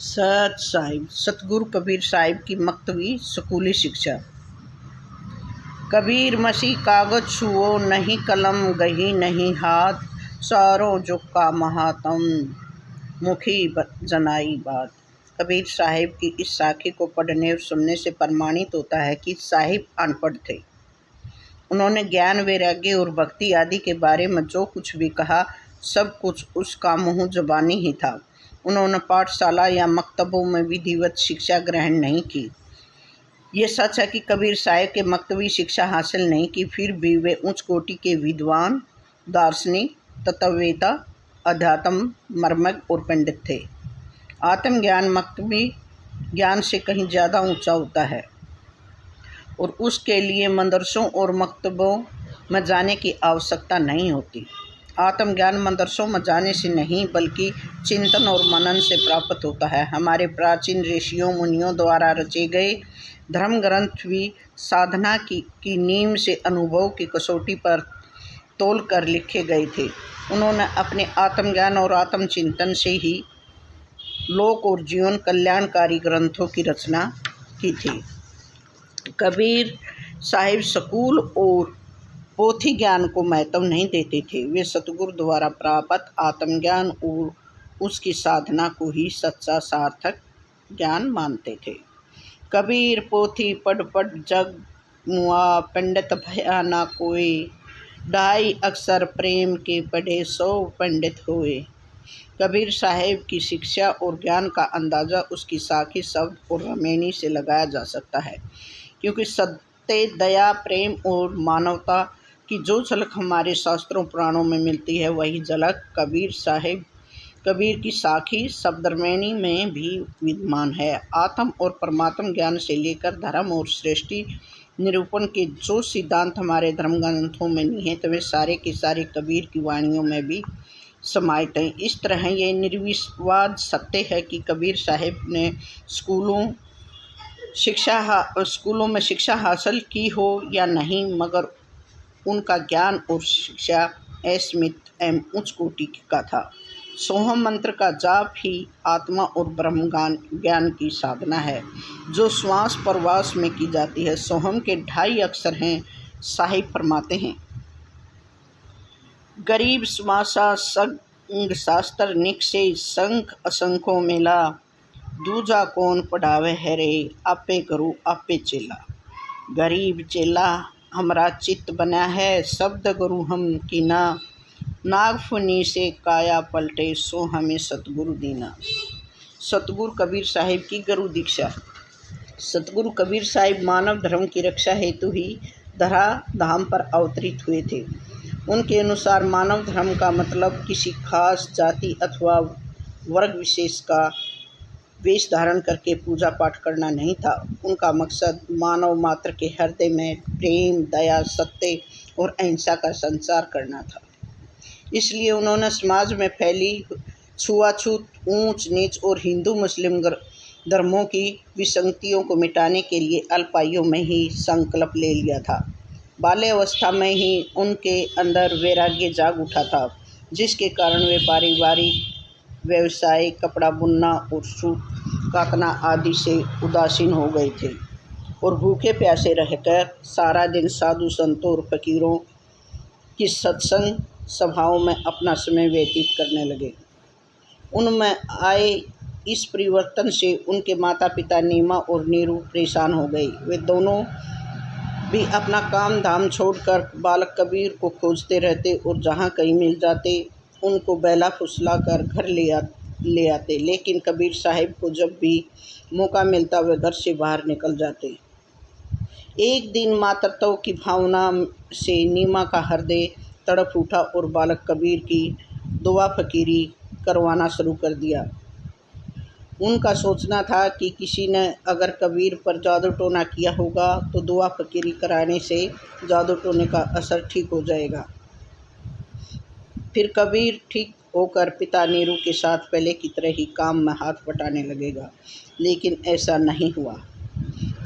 सत साहिब सतगुरु कबीर साहिब की मक्तवी स्कूली शिक्षा। कबीर मसीह कागज छुओ नहीं कलम गही नहीं हाथ, सारों जो का महात्म मुखी जनाई बात। कबीर साहिब की इस साखी को पढ़ने और सुनने से प्रमाणित होता है कि साहिब अनपढ़ थे। उन्होंने ज्ञान, वैराग्य और भक्ति आदि के बारे में जो कुछ भी कहा, सब कुछ उसका मुँह ज़बानी ही था। उन्होंने पाठशाला या मकतबों में विधिवत शिक्षा ग्रहण नहीं की। ये सच है कि कबीर साहिब के मकतबी शिक्षा हासिल नहीं की, फिर भी वे उच्च कोटि के विद्वान, दार्शनिक, तत्ववेता, अध्यात्म मर्मज्ञ और पंडित थे। आत्मज्ञान मकतबी ज्ञान से कहीं ज़्यादा ऊंचा होता है और उसके लिए मदरसों और मकतबों में जाने की आवश्यकता नहीं होती। आत्मज्ञान मदरसों में जाने से नहीं बल्कि चिंतन और मनन से प्राप्त होता है। हमारे प्राचीन ऋषियों मुनियों द्वारा रचे गए धर्म ग्रंथ भी साधना की नींव से अनुभव की कसौटी पर तोल कर लिखे गए थे। उन्होंने अपने आत्मज्ञान और आत्मचिंतन से ही लोक और जीवन कल्याणकारी ग्रंथों की रचना की थी। कबीर साहिब स्कूल और पोथी ज्ञान को महत्व नहीं देते थे। वे सतगुरु द्वारा प्राप्त आत्मज्ञान और उसकी साधना को ही सच्चा सार्थक ज्ञान मानते थे। कबीर पोथी पढ़ पढ़ जग मुआ, पंडित भया ना कोई, 2.5 अक्षर प्रेम के पढ़े 100 पंडित हुए। कबीर साहिब की शिक्षा और ज्ञान का अंदाज़ा उसकी साखी शब्द और रमेनी से लगाया जा सकता है, क्योंकि सत्य, दया, प्रेम और मानवता की जो झलक हमारे शास्त्रों पुराणों में मिलती है, वही झलक कबीर की साखी शब्दरमेनी में भी विद्यमान है। आत्म और परमात्म ज्ञान से लेकर धर्म और सृष्टि निरूपण के जो सिद्धांत हमारे धर्म ग्रंथों में निहित वे सारे के सारे कबीर की वाणियों में भी समाहित हैं। इस तरह ये निर्विवाद सत्य है कि कबीर साहिब ने स्कूलों में शिक्षा हासिल की हो या नहीं, मगर उनका ज्ञान और शिक्षा असीमित एवं उच्च कोटि का था। सोहम मंत्र का जाप ही आत्मा और ब्रह्म ज्ञान की साधना है, जो श्वास प्रश्वास में की जाती है। सोहम के 2.5 अक्षर हैं, साहिब फरमाते हैं, गरीब समासा संग शास्त्र निकसे संख असंखों मेला, दूजा कौन पढ़ावे है रे आपे गुरु आपे चेला। गरीब चेला हमरा चित्त बना है, शब्द गुरु हम कीना, नागफनी से काया पलटे सो हमें सतगुरु दीना। सतगुरु कबीर साहिब की गुरु दीक्षा। सतगुरु कबीर साहिब मानव धर्म की रक्षा हेतु ही धरा धाम पर अवतरित हुए थे। उनके अनुसार मानव धर्म का मतलब किसी खास जाति अथवा वर्ग विशेष का वेश धारण करके पूजा पाठ करना नहीं था। उनका मकसद मानव मात्र के हृदय में प्रेम, दया, सत्य और अहिंसा का संचार करना था। इसलिए उन्होंने समाज में फैली छुआछूत, ऊंच नीच और हिंदू मुस्लिम धर्मों की विसंगतियों को मिटाने के लिए अल्पायु में ही संकल्प ले लिया था। बाल्यावस्था में ही उनके अंदर वैराग्य जाग उठा था, जिसके कारण वे पारिवारिक व्यवसाय, कपड़ा बुनना और सूत काटना आदि से उदासीन हो गए थे और भूखे प्यासे रहकर सारा दिन साधु संतों और फकीरों की सत्संग सभाओं में अपना समय व्यतीत करने लगे। उनमें आए इस परिवर्तन से उनके माता पिता नीमा और नीरू परेशान हो गए। वे दोनों भी अपना काम धाम छोड़कर बालक कबीर को खोजते रहते और जहाँ कहीं मिल जाते उनको बहला फुसला कर घर ले आते। लेकिन कबीर साहिब को जब भी मौका मिलता वे घर से बाहर निकल जाते। एक दिन मातृत्व की भावना से नीमा का हृदय तड़प उठा और बालक कबीर की दुआ फकीरी करवाना शुरू कर दिया। उनका सोचना था कि किसी ने अगर कबीर पर जादू टोना किया होगा तो दुआ फकीरी कराने से जादू टोने का असर ठीक हो जाएगा। फिर कबीर ठीक होकर पिता नीरू के साथ पहले की तरह ही काम में हाथ बटाने लगेगा। लेकिन ऐसा नहीं हुआ।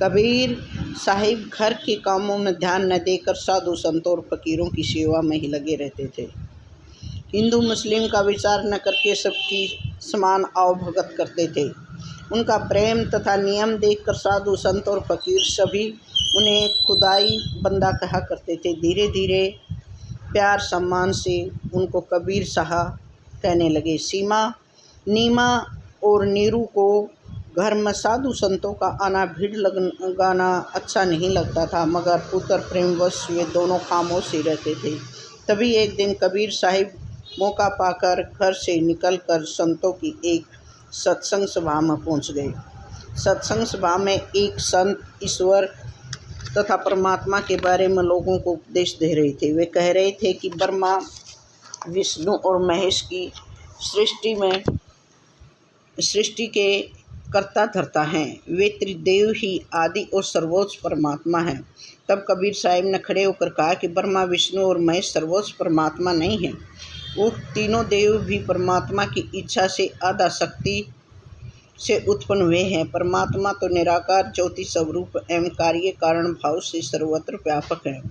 कबीर साहिब घर के कामों में ध्यान न देकर साधु संतों और फकीरों की सेवा में ही लगे रहते थे। हिंदू मुस्लिम का विचार न करके सबकी समान आवभगत करते थे। उनका प्रेम तथा नियम देखकर साधु संत और फकीर सभी उन्हें खुदाई बंदा कहा करते थे। धीरे धीरे प्यार सम्मान से उनको कबीर साहा कहने लगे। सीमा, नीमा और नीरू को घर में साधु संतों का आना भीड़ लगाना अच्छा नहीं लगता था, मगर पुत्र प्रेमवश वे दोनों खामोश ही रहते थे। तभी एक दिन कबीर साहिब मौका पाकर घर से निकलकर संतों की एक सत्संग सभा में पहुंच गए। सत्संग सभा में एक संत ईश्वर तथा परमात्मा के बारे में लोगों को उपदेश दे रहे थे। वे कह रहे थे कि ब्रह्मा, विष्णु और महेश की सृष्टि के कर्ता धर्ता हैं। वे त्रिदेव ही आदि और सर्वोच्च परमात्मा हैं। तब कबीर साहिब ने खड़े होकर कहा कि ब्रह्मा, विष्णु और महेश सर्वोच्च परमात्मा नहीं हैं। वो तीनों देव भी परमात्मा की इच्छा से आधा शक्ति से उत्पन्न हुए हैं। परमात्मा तो निराकार ज्योति स्वरूप एवं कार्य कारण भाव से सर्वत्र व्यापक है।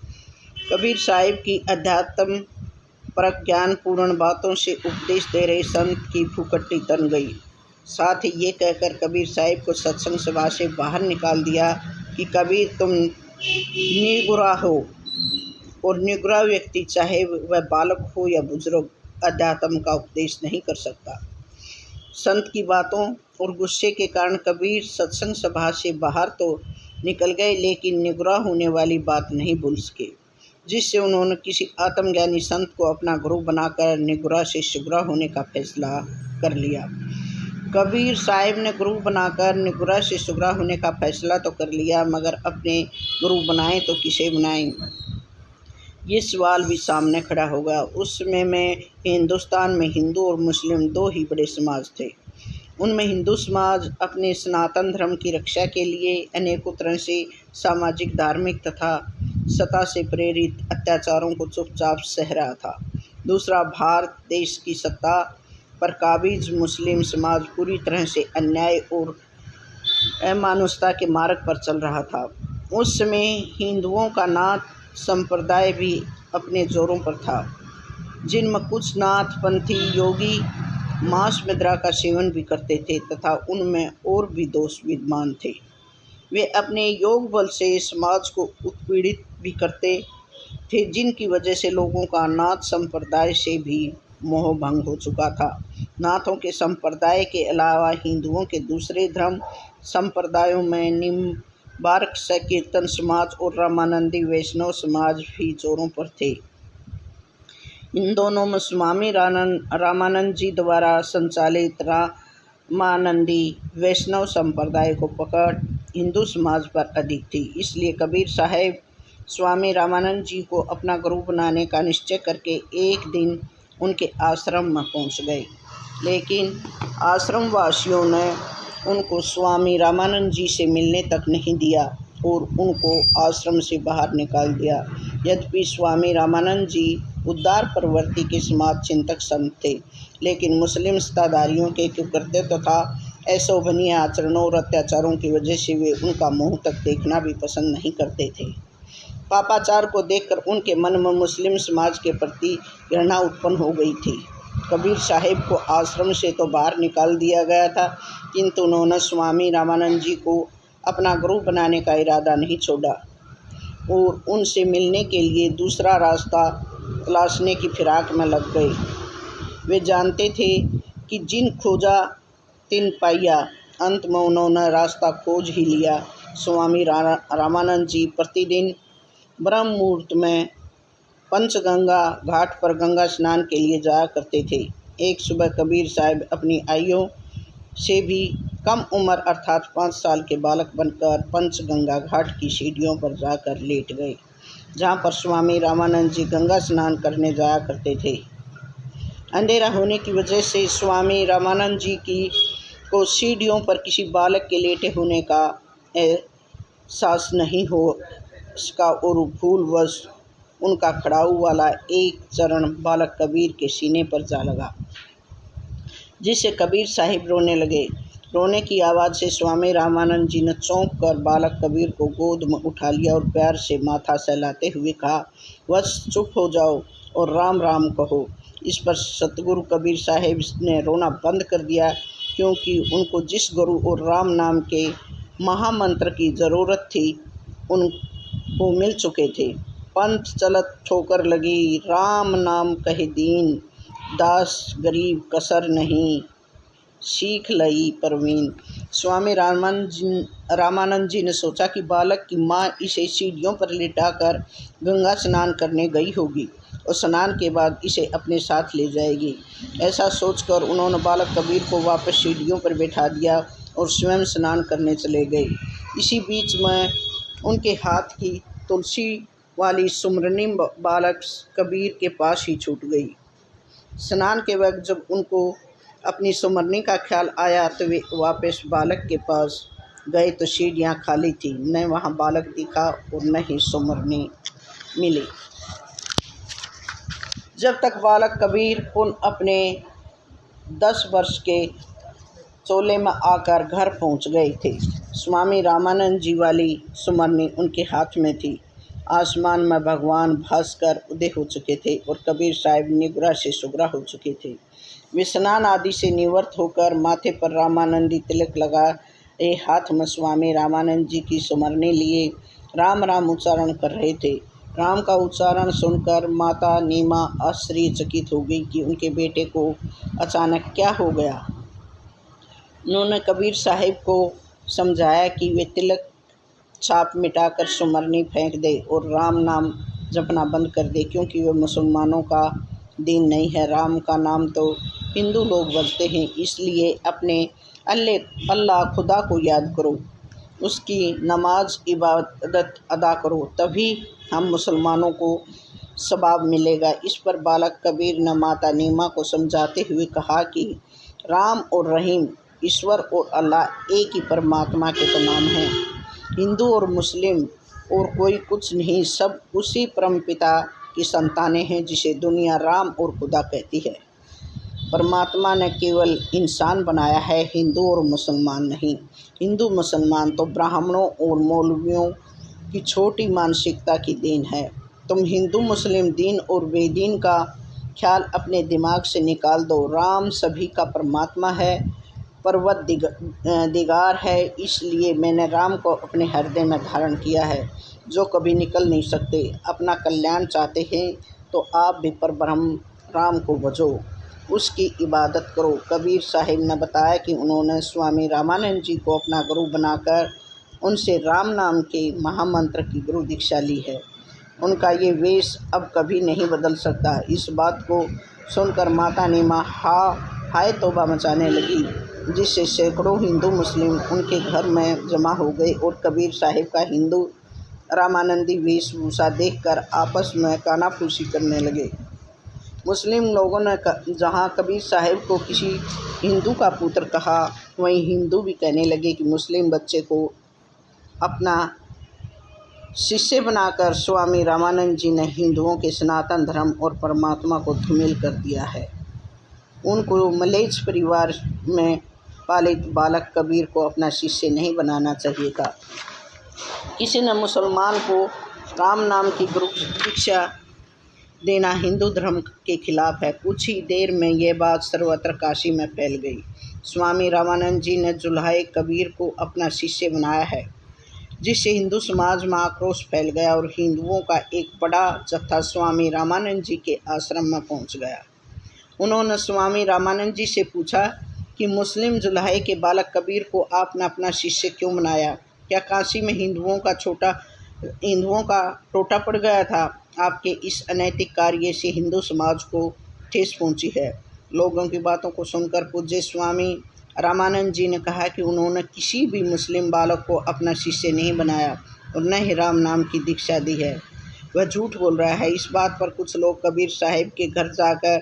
कबीर साहिब की अध्यात्म परक ज्ञान पूर्ण बातों से उपदेश दे रहे संत की फुकट्टी तन गई। साथ ही ये कहकर कबीर साहिब को सत्संग सभा से बाहर निकाल दिया कि कबीर, तुम निगुरा हो और निगुरा व्यक्ति चाहे वह बालक हो या बुजुर्ग अध्यात्म का उपदेश नहीं कर सकता। संत की बातों और गुस्से के कारण कबीर सत्संग सभा से बाहर तो निकल गए, लेकिन निगुरा होने वाली बात नहीं भूल सके, जिससे उन्होंने किसी आत्मज्ञानी संत को अपना गुरु बनाकर निगुरा से सुगुरा होने का फैसला कर लिया। कबीर साहिब ने गुरु बनाकर निगुरा से सुगरा होने का फैसला तो कर लिया, मगर अपने गुरु बनाए तो किसे बनाएं? ये सवाल भी सामने खड़ा होगा। उस समय में हिंदुस्तान में हिंदू और मुस्लिम दो ही बड़े समाज थे। उनमें हिंदू समाज अपने सनातन धर्म की रक्षा के लिए अनेकों तरह से सामाजिक, धार्मिक तथा सत्ता से प्रेरित अत्याचारों को चुपचाप सह रहा था। दूसरा, भारत देश की सत्ता पर काबिज मुस्लिम समाज पूरी तरह से अन्याय और अमानुषता के मार्ग पर चल रहा था। उस समय हिंदुओं का नाथ संप्रदाय भी अपने जोरों पर था, जिनमें कुछ नाथ पंथी योगी मांस मदिरा का सेवन भी करते थे तथा उनमें और भी दोष विद्यमान थे। वे अपने योग बल से समाज को उत्पीड़ित भी करते थे, जिनकी वजह से लोगों का नाथ संप्रदाय से भी मोह भंग हो चुका था। नाथों के संप्रदाय के अलावा हिंदुओं के दूसरे धर्म संप्रदायों में निम्बार्क संकीर्तन समाज और रामानंदी वैष्णव समाज भी जोरों पर थे। इन दोनों में स्वामी रामानंद जी द्वारा संचालित रामानंदी वैष्णव संप्रदाय को पकड़ हिंदू समाज पर अधिक थी। इसलिए कबीर साहब स्वामी रामानंद जी को अपना गुरु बनाने का निश्चय करके एक दिन उनके आश्रम में पहुंच गए, लेकिन आश्रम वासियों ने उनको स्वामी रामानंद जी से मिलने तक नहीं दिया और उनको आश्रम से बाहर निकाल दिया। यद्यपि स्वामी रामानंद जी उदार प्रवृत्ति के समाज चिंतक संत थे, लेकिन मुस्लिम सत्ताधारियों के कुकृत्य तथा अशोभनीय आचरणों और अत्याचारों की वजह से वे उनका मुंह तक देखना भी पसंद नहीं करते थे। पापाचार को देखकर उनके मन में मुस्लिम समाज के प्रति घृणा उत्पन्न हो गई थी। कबीर साहिब को आश्रम से तो बाहर निकाल दिया गया था, किंतु उन्होंने स्वामी रामानंद जी को अपना गुरु बनाने का इरादा नहीं छोड़ा और उनसे मिलने के लिए दूसरा रास्ता तलाशने की फिराक में लग गए। वे जानते थे कि जिन खोजा तिन पाया, अंत में उन्होंने रास्ता खोज ही लिया। स्वामी रामानंद जी प्रतिदिन ब्रह्म मुहूर्त में पंचगंगा घाट पर गंगा स्नान के लिए जाया करते थे। एक सुबह कबीर साहब अपनी आयु से भी कम उम्र अर्थात 5 साल के बालक बनकर पंचगंगा घाट की सीढ़ियों पर जाकर लेट गए, जहाँ पर स्वामी रामानंद जी गंगा स्नान करने जाया करते थे। अंधेरा होने की वजह से स्वामी रामानंद जी को सीढ़ियों पर किसी बालक के लेटे होने का एहसास नहीं हो सका और भूलवश उनका खड़ाऊ वाला एक चरण बालक कबीर के सीने पर जा लगा, जिससे कबीर साहिब रोने लगे। रोने की आवाज़ से स्वामी रामानंद जी ने चौंक कर बालक कबीर को गोद में उठा लिया और प्यार से माथा सहलाते हुए कहा, बस चुप हो जाओ और राम राम कहो। इस पर सतगुरु कबीर साहिब ने रोना बंद कर दिया क्योंकि उनको जिस गुरु और राम नाम के महामंत्र की ज़रूरत थी उनको मिल चुके थे। पंथ चलत ठोकर लगी, राम नाम कहे दीन, दास गरीब कसर नहीं, सीख लई परवीन। स्वामी रामानंद जी ने सोचा कि बालक की माँ इसे सीढ़ियों पर लिटाकर गंगा स्नान करने गई होगी और स्नान के बाद इसे अपने साथ ले जाएगी। ऐसा सोचकर उन्होंने बालक कबीर को वापस सीढ़ियों पर बैठा दिया और स्वयं स्नान करने चले गए। इसी बीच में उनके हाथ की तुलसी वाली सुमरनी बालक कबीर के पास ही छूट गई। स्नान के वक्त जब उनको अपनी सुमरनी का ख्याल आया तो वे वापस बालक के पास गए तो सीढ़ियाँ खाली थी, न वहाँ बालक दिखा और न ही सुमरनी मिली। जब तक बालक कबीर पुनः अपने 10 वर्ष के चोले में आकर घर पहुँच गए थे। स्वामी रामानंद जी वाली सुमरनी उनके हाथ में थी। आसमान में भगवान भास्कर उदय हो चुके थे और कबीर साहब निगुरा से सुगरा हो चुके थे। वे स्नान आदि से निवृत्त होकर माथे पर रामानंदी तिलक लगाए हाथ में स्वामी रामानंद जी की सुमरनी लिए राम राम उच्चारण कर रहे थे। राम का उच्चारण सुनकर माता नीमा आश्चर्यचकित हो गई कि उनके बेटे को अचानक क्या हो गया। उन्होंने कबीर साहब को समझाया कि वे तिलक छाप मिटाकर सुमरनी फेंक दे और राम नाम जपना बंद कर दे, क्योंकि वह मुसलमानों का दीन नहीं है। राम का नाम तो हिंदू लोग बजते हैं, इसलिए अपने अल्लाह खुदा को याद करो, उसकी नमाज इबादत अदा करो, तभी हम मुसलमानों को सवाब मिलेगा। इस पर बालक कबीर ने माता नीमा को समझाते हुए कहा कि राम और रहीम, ईश्वर और अल्लाह एक ही परमात्मा के तो नाम हैं। हिंदू और मुस्लिम और कोई कुछ नहीं, सब उसी परमपिता की संतानें हैं जिसे दुनिया राम और खुदा कहती है। परमात्मा ने केवल इंसान बनाया है, हिंदू और मुसलमान नहीं। हिंदू मुसलमान तो ब्राह्मणों और मौलवियों की छोटी मानसिकता की देन है। तुम हिंदू मुस्लिम दीन और बेदीन का ख्याल अपने दिमाग से निकाल दो। राम सभी का परमात्मा है, परवरदिगार है, इसलिए मैंने राम को अपने हृदय में धारण किया है, जो कभी निकल नहीं सकते। अपना कल्याण चाहते हैं तो आप भी परब्रह्म राम को भजो, उसकी इबादत करो। कबीर साहिब ने बताया कि उन्होंने स्वामी रामानंद जी को अपना गुरु बनाकर उनसे राम नाम के महामंत्र की गुरु दीक्षा ली है। उनका ये वेश अब कभी नहीं बदल सकता। इस बात को सुनकर माता नीमा हाय तौबा मचाने लगी, जिससे सैकड़ों हिंदू मुस्लिम उनके घर में जमा हो गए और कबीर साहिब का हिंदू रामानंदी वेशभूषा देखकर आपस में कानाफूसी करने लगे। मुस्लिम लोगों ने जहां कबीर साहिब को किसी हिंदू का पुत्र कहा, वहीं हिंदू भी कहने लगे कि मुस्लिम बच्चे को अपना शिष्य बनाकर स्वामी रामानंद जी ने हिंदुओं के सनातन धर्म और परमात्मा को धूमिल कर दिया है। उनको मलेच्छ परिवार में पालित बालक कबीर को अपना शिष्य नहीं बनाना चाहिए था। किसी ने मुसलमान को राम नाम की गुरु दीक्षा देना हिंदू धर्म के खिलाफ है। कुछ ही देर में यह बात सर्वत्र काशी में फैल गई। स्वामी रामानंद जी ने जुल्हाए कबीर को अपना शिष्य बनाया है, जिससे हिंदू समाज में आक्रोश फैल गया और हिंदुओं का एक बड़ा जत्था स्वामी रामानंद जी के आश्रम में पहुंच गया। उन्होंने स्वामी रामानंद जी से पूछा कि मुस्लिम जुल्हाए के बालक कबीर को आपने अपना शिष्य क्यों बनाया? क्या काशी में हिंदुओं का टोटा पड़ गया था? आपके इस अनैतिक कार्य से हिंदू समाज को ठेस पहुंची है। लोगों की बातों को सुनकर पूज्य स्वामी रामानंद जी ने कहा कि उन्होंने किसी भी मुस्लिम बालक को अपना शिष्य नहीं बनाया और न ही राम नाम की दीक्षा दी है। वह झूठ बोल रहा है। इस बात पर कुछ लोग कबीर साहिब के घर जाकर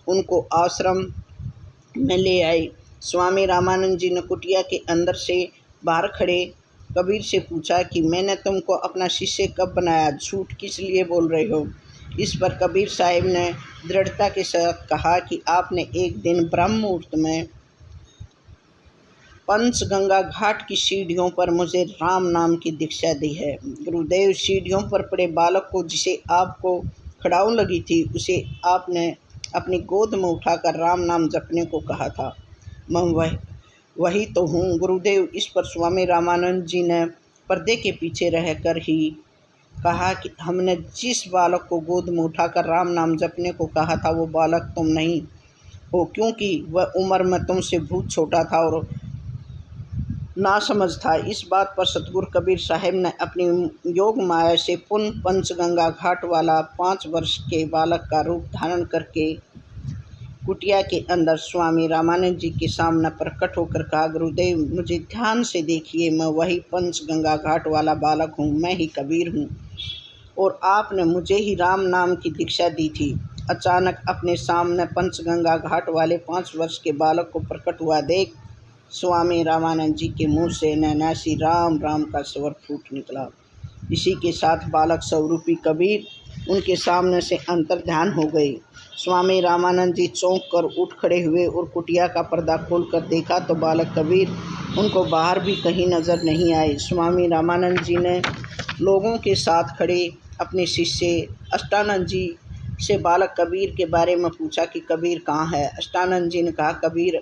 उनको आश्रम में ले आए। स्वामी रामानंद जी ने कुटिया के अंदर से बाहर खड़े कबीर से पूछा कि मैंने तुमको अपना शिष्य कब बनाया? झूठ किस लिए बोल रहे हो? इस पर कबीर साहिब ने दृढ़ता के साथ कहा कि आपने एक दिन ब्रह्म मुहूर्त में पंचगंगा घाट की सीढ़ियों पर मुझे राम नाम की दीक्षा दी है। गुरुदेव, सीढ़ियों पर पड़े बालक को जिसे आपको खड़ाऊ लगी थी, उसे आपने अपनी गोद में उठाकर राम नाम जपने को कहा था। मैं वही तो हूँ गुरुदेव। इस पर स्वामी रामानंद जी ने पर्दे के पीछे रहकर ही कहा कि हमने जिस बालक को गोद में उठाकर राम नाम जपने को कहा था वो बालक तुम नहीं हो, क्योंकि वह उम्र में तुमसे बहुत छोटा था और ना समझ था। इस बात पर सतगुरु कबीर साहब ने अपनी योग माया से पुनः पंचगंगा घाट वाला 5 वर्ष के बालक का रूप धारण करके कुटिया के अंदर स्वामी रामानंद जी के सामने प्रकट होकर कहा, गुरुदेव मुझे ध्यान से देखिए, मैं वही पंचगंगा घाट वाला बालक हूँ, मैं ही कबीर हूँ और आपने मुझे ही राम नाम की दीक्षा दी थी। अचानक अपने सामने पंचगंगा घाट वाले 5 वर्ष के बालक को प्रकट हुआ देख स्वामी रामानंद जी के मुंह से नैनासी राम राम का स्वर फूट निकला। इसी के साथ बालक स्वरूपी कबीर उनके सामने से अंतर्ध्यान हो गए। स्वामी रामानंद जी चौंक कर उठ खड़े हुए और कुटिया का पर्दा खोलकर देखा तो बालक कबीर उनको बाहर भी कहीं नजर नहीं आए। स्वामी रामानंद जी ने लोगों के साथ खड़े अपने शिष्य अष्टानंद जी से बालक कबीर के बारे में पूछा कि कबीर कहाँ है। अष्टानंद जी ने कहा, कबीर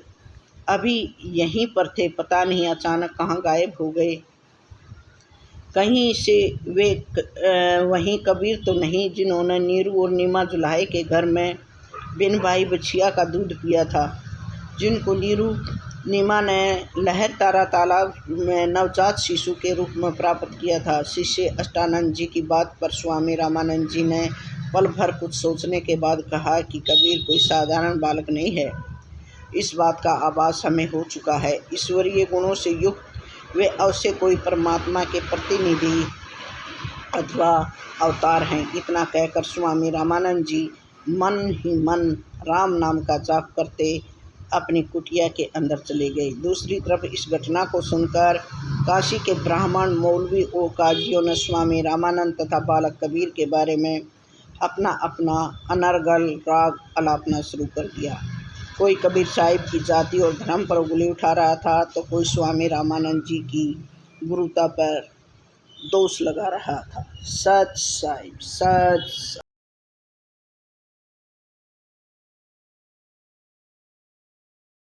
अभी यहीं पर थे, पता नहीं अचानक कहाँ गायब हो गए। कहीं से वे वहीं कबीर तो नहीं जिन्होंने नीरू और नीमा जुलाहे के घर में बिन भाई बछिया का दूध पिया था, जिनको नीरू नीमा ने लहर तारा तालाब में नवजात शिशु के रूप में प्राप्त किया था। शिष्य अष्टानंद जी की बात पर स्वामी रामानंद जी ने पल भर कुछ सोचने के बाद कहा कि कबीर कोई साधारण बालक नहीं है, इस बात का आभास हमें हो चुका है। ईश्वरीय गुणों से युक्त वे अवश्य कोई परमात्मा के प्रतिनिधि अथवा अवतार हैं। इतना कहकर स्वामी रामानंद जी मन ही मन राम नाम का जाप करते अपनी कुटिया के अंदर चले गए। दूसरी तरफ इस घटना को सुनकर काशी के ब्राह्मण, मौलवी और काजियों ने स्वामी रामानंद तथा बालक कबीर के बारे में अपना अपना अनर्गल राग अलापना शुरू कर दिया। कोई कबीर साहिब की जाति और धर्म पर उंगली उठा रहा था तो कोई स्वामी रामानंद जी की गुरुता पर दोष लगा रहा था। सच साहिब, सच।